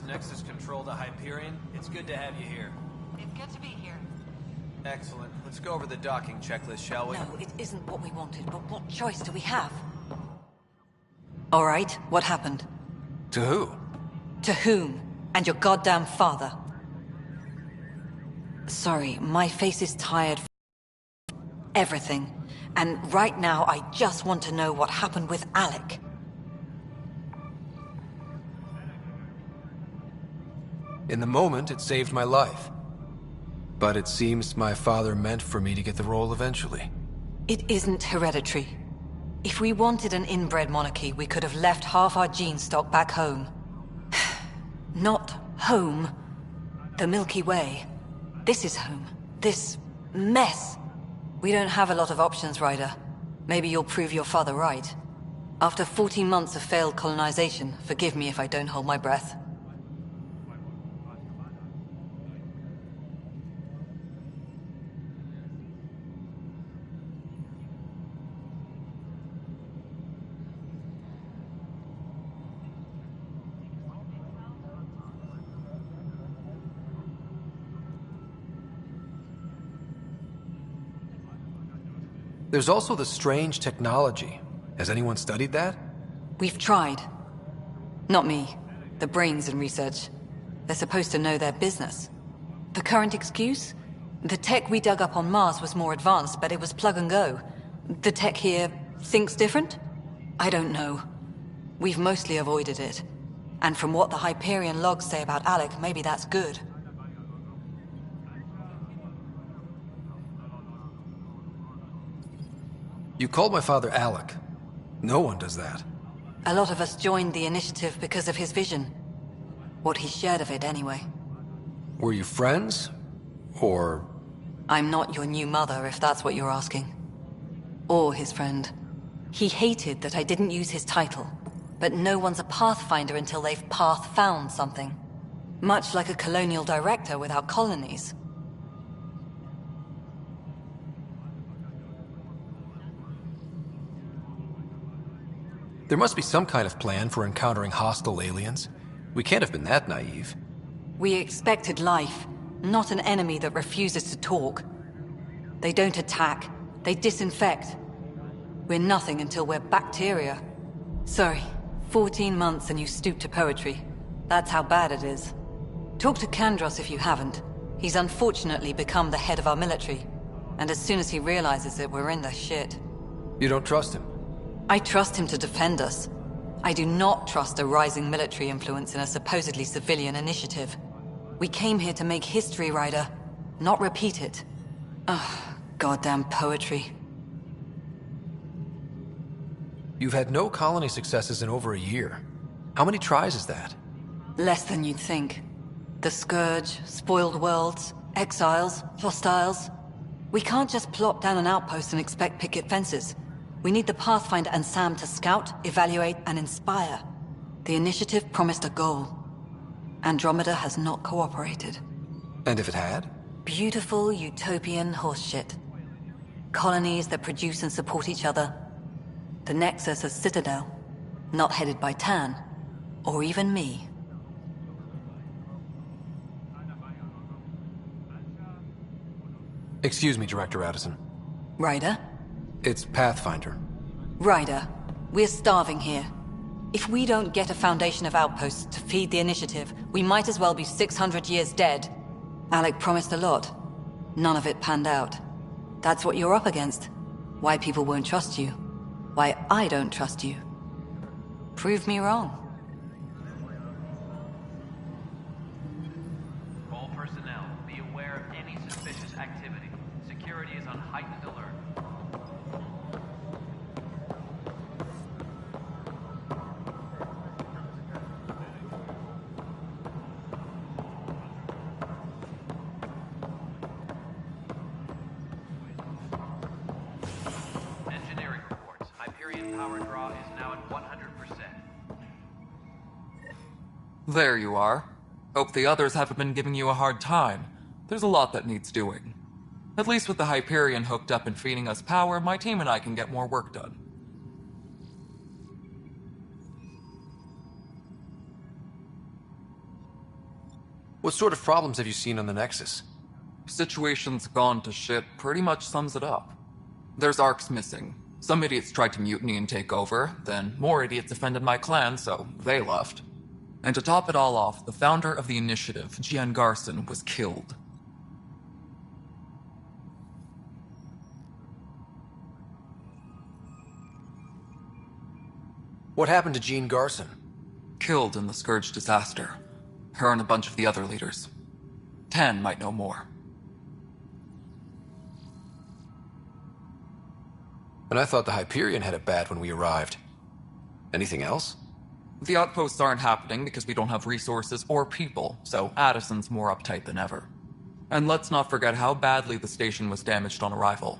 Nexus Control to Hyperion. It's good to have you here. It's good to be here. Excellent. Let's go over the docking checklist, shall we? No, it isn't what we wanted, but what choice do we have? All right, what happened? To who? To whom? And your goddamn father. Sorry, my face is tired from everything. And right now, I just want to know what happened with Alec. In the moment, it saved my life. But it seems my father meant for me to get the role eventually. It isn't hereditary. If we wanted an inbred monarchy, we could have left half our gene stock back home. Not home. The Milky Way. This is home. This mess. We don't have a lot of options, Ryder. Maybe you'll prove your father right. After 14 months of failed colonization, forgive me if I don't hold my breath. There's also the strange technology. Has anyone studied that? We've tried. Not me. The brains in research. They're supposed to know their business. The current excuse? The tech we dug up on Mars was more advanced, but it was plug and go. The tech here thinks different? I don't know. We've mostly avoided it. And from what the Hyperion logs say about Alec, maybe that's good. You called my father Alec. No one does that. A lot of us joined the initiative because of his vision. What he shared of it, anyway. Were you friends? Or... I'm not your new mother, if that's what you're asking. Or his friend. He hated that I didn't use his title. But no one's a pathfinder until they've path-found something. Much like a colonial director without colonies. There must be some kind of plan for encountering hostile aliens. We can't have been that naive. We expected life, not an enemy that refuses to talk. They don't attack, they disinfect. We're nothing until we're bacteria. Sorry, 14 months and you stoop to poetry. That's how bad it is. Talk to Kandros if you haven't. He's unfortunately become the head of our military. And as soon as he realizes it, we're in the shit. You don't trust him? I trust him to defend us. I do not trust a rising military influence in a supposedly civilian initiative. We came here to make history, Ryder, not repeat it. Ugh, goddamn poetry. You've had no colony successes in over a year. How many tries is that? Less than you'd think. The Scourge, spoiled worlds, exiles, hostiles. We can't just plop down an outpost and expect picket fences. We need the Pathfinder and Sam to scout, evaluate, and inspire. The initiative promised a goal. Andromeda has not cooperated. And if it had? Beautiful utopian horseshit. Colonies that produce and support each other. The Nexus as Citadel. Not headed by Tan. Or even me. Excuse me, Director Addison. Ryder? It's Pathfinder. Ryder, we're starving here. If we don't get a foundation of outposts to feed the initiative, we might as well be 600 years dead. Alec promised a lot. None of it panned out. That's what you're up against. Why people won't trust you. Why I don't trust you. Prove me wrong. All personnel, be aware of any suspicious activity. Security is on heightened alert. Engineering reports. Hyperion power draw is now at 100%. There you are. Hope the others haven't been giving you a hard time. There's a lot that needs doing. At least with the Hyperion hooked up and feeding us power, my team and I can get more work done. What sort of problems have you seen on the Nexus? Situation's gone to shit pretty much sums it up. There's arcs missing. Some idiots tried to mutiny and take over, then more idiots offended my clan, so they left. And to top it all off, the founder of the initiative, Gian Garson, was killed. What happened to Jean Garson? Killed in the Scourge disaster. Her and a bunch of the other leaders. Tan might know more. And I thought the Hyperion had it bad when we arrived. Anything else? The outposts aren't happening because we don't have resources or people, so Addison's more uptight than ever. And let's not forget how badly the station was damaged on arrival.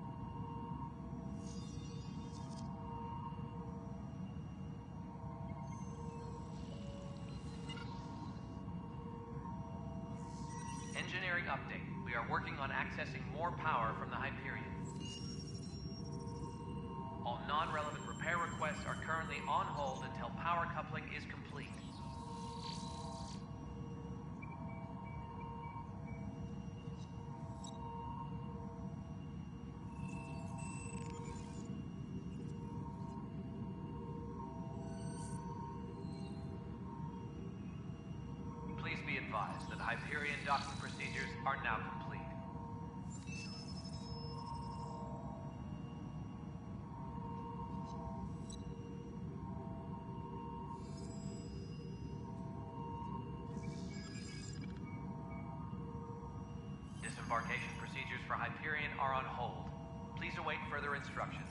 update. We are working on accessing more power from the Hyperion. All non-relevant repair requests are currently on hold until power coupling is complete. Please be advised that Hyperion docking procedures are now complete. Disembarkation procedures for Hyperion are on hold. Please await further instructions.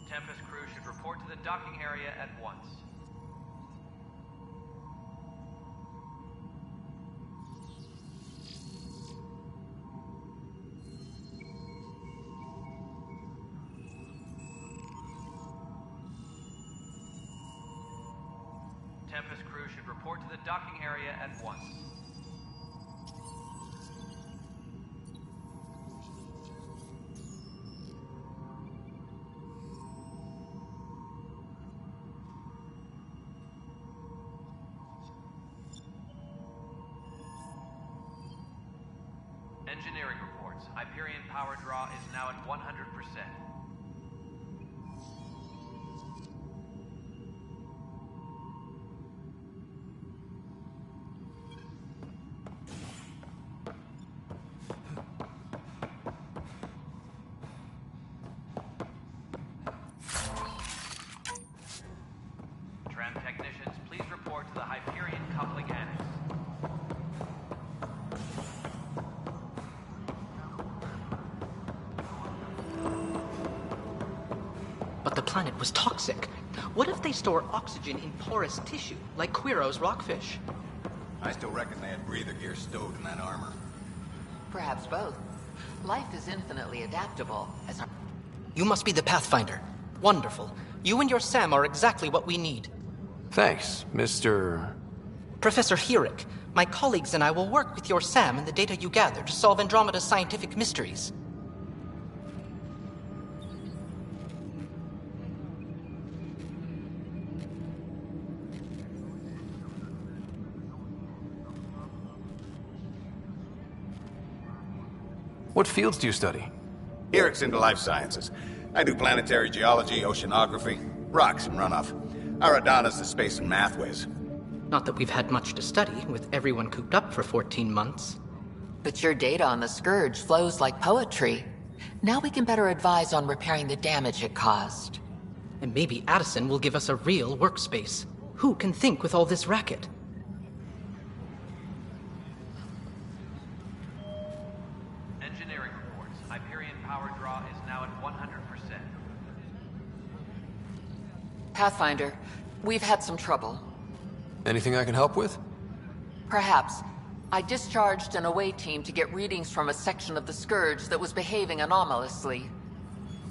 Tempest crew should report to the docking area at once. Tempest crew should report to the docking area at once. Engineering reports. Hyperion power draw is now at 100%. Tram technicians, please report to the Hyperion coupling annex. But the planet was toxic. What if they store oxygen in porous tissue, like Quiro's rockfish? I still reckon they had breather gear stowed in that armor. Perhaps both. Life is infinitely adaptable, as our... You must be the Pathfinder. Wonderful. You and your Sam are exactly what we need. Thanks, Mr. Professor Herrick, my colleagues and I will work with your Sam and the data you gather to solve Andromeda's scientific mysteries. What fields do you study? Eric's into life sciences. I do planetary geology, oceanography, rocks and runoff. Aradana's the space and math whiz. Not that we've had much to study, with everyone cooped up for 14 months. But your data on the Scourge flows like poetry. Now we can better advise on repairing the damage it caused. And maybe Addison will give us a real workspace. Who can think with all this racket? Engineering reports. Hyperion power draw is now at 100%. Pathfinder, we've had some trouble. Anything I can help with? Perhaps. I discharged an away team to get readings from a section of the Scourge that was behaving anomalously.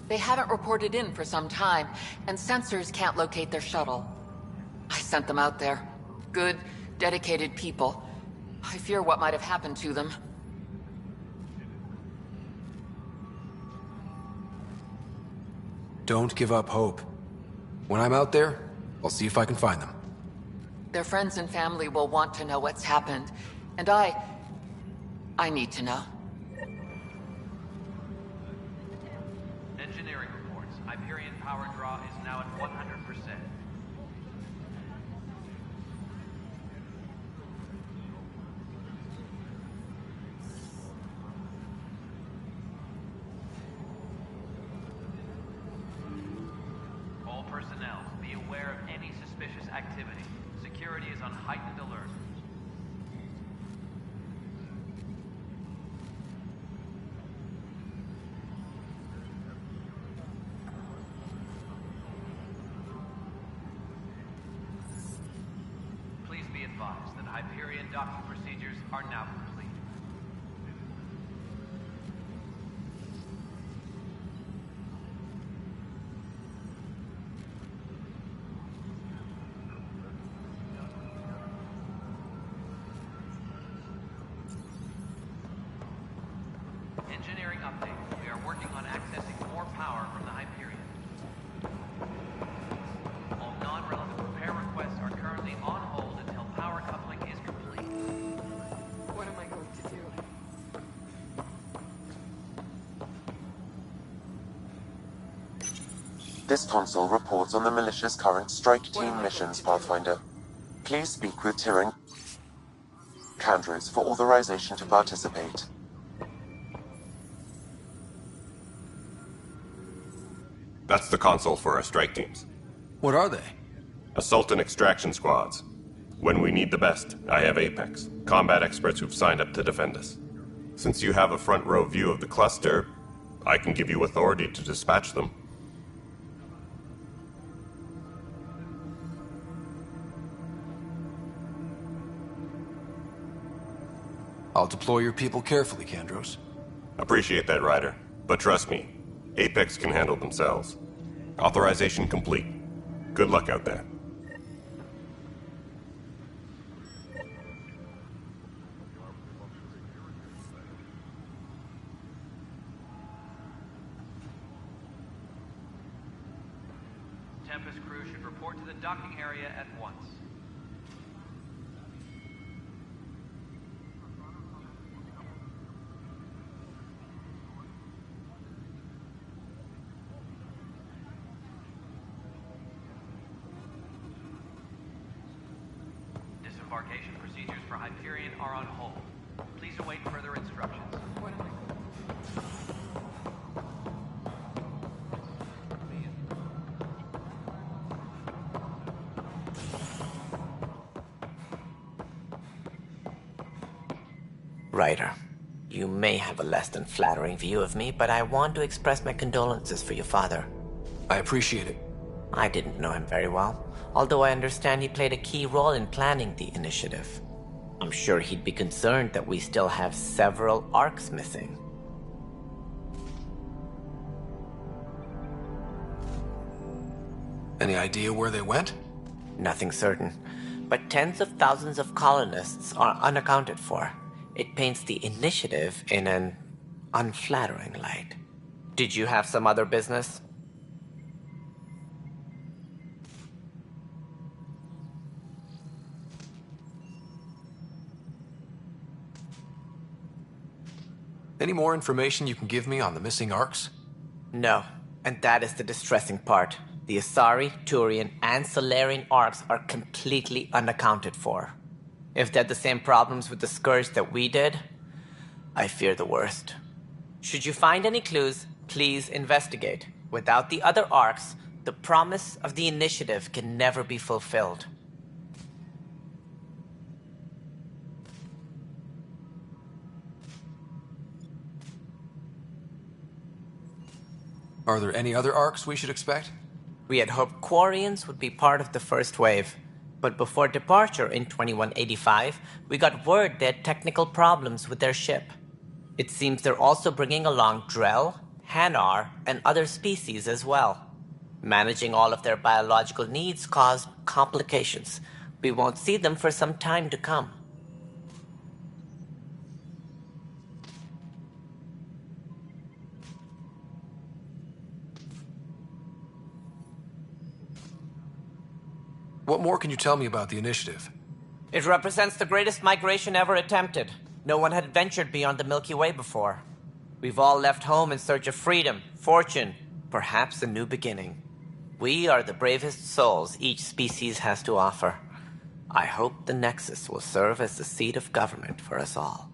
They haven't reported in for some time, and sensors can't locate their shuttle. I sent them out there. Good, dedicated people. I fear what might have happened to them. Don't give up hope. When I'm out there, I'll see if I can find them. Their friends and family will want to know what's happened, and I need to know. Engineering reports. Hyperion power draw is now at 100%. All personnel, be aware of any suspicious activity. Security is on heightened alert. advised that Hyperion docking procedures are now complete. Engineering update. We are working on accessing more power from the Hyperion. All non-relevant repair requests are currently on hold until power coupling is complete. What am I going to do? This console reports on the militia's current strike team missions, Pathfinder. Please speak with Tyrion Candres for authorization to participate. That's the console for our strike teams. What are they? Assault and extraction squads. When we need the best, I have Apex, combat experts who've signed up to defend us. Since you have a front row view of the cluster, I can give you authority to dispatch them. I'll deploy your people carefully, Kandros. Appreciate that, Ryder. But trust me, Apex can handle themselves. Authorization complete. Good luck out there. Tempest crew should report to the docking area at once. Disembarkation procedures for Hyperion are on hold. Please await further instructions. What am I... Ryder, you may have a less than flattering view of me, but I want to express my condolences for your father. I appreciate it. I didn't know him very well, although I understand he played a key role in planning the initiative. I'm sure he'd be concerned that we still have several arcs missing. Any idea where they went? Nothing certain, but tens of thousands of colonists are unaccounted for. It paints the initiative in an unflattering light. Did you have some other business? Any more information you can give me on the missing arcs? No, and that is the distressing part. The Asari, Turian, and Solarian arcs are completely unaccounted for. If they had the same problems with the Scourge that we did, I fear the worst. Should you find any clues, please investigate. Without the other arcs, the promise of the initiative can never be fulfilled. Are there any other arcs we should expect? We had hoped Quarians would be part of the first wave, but before departure in 2185, we got word they had technical problems with their ship. It seems they're also bringing along Drell, Hanar, and other species as well. Managing all of their biological needs caused complications. We won't see them for some time to come. What more can you tell me about the initiative? It represents the greatest migration ever attempted. No one had ventured beyond the Milky Way before. We've all left home in search of freedom, fortune, perhaps a new beginning. We are the bravest souls each species has to offer. I hope the Nexus will serve as the seat of government for us all.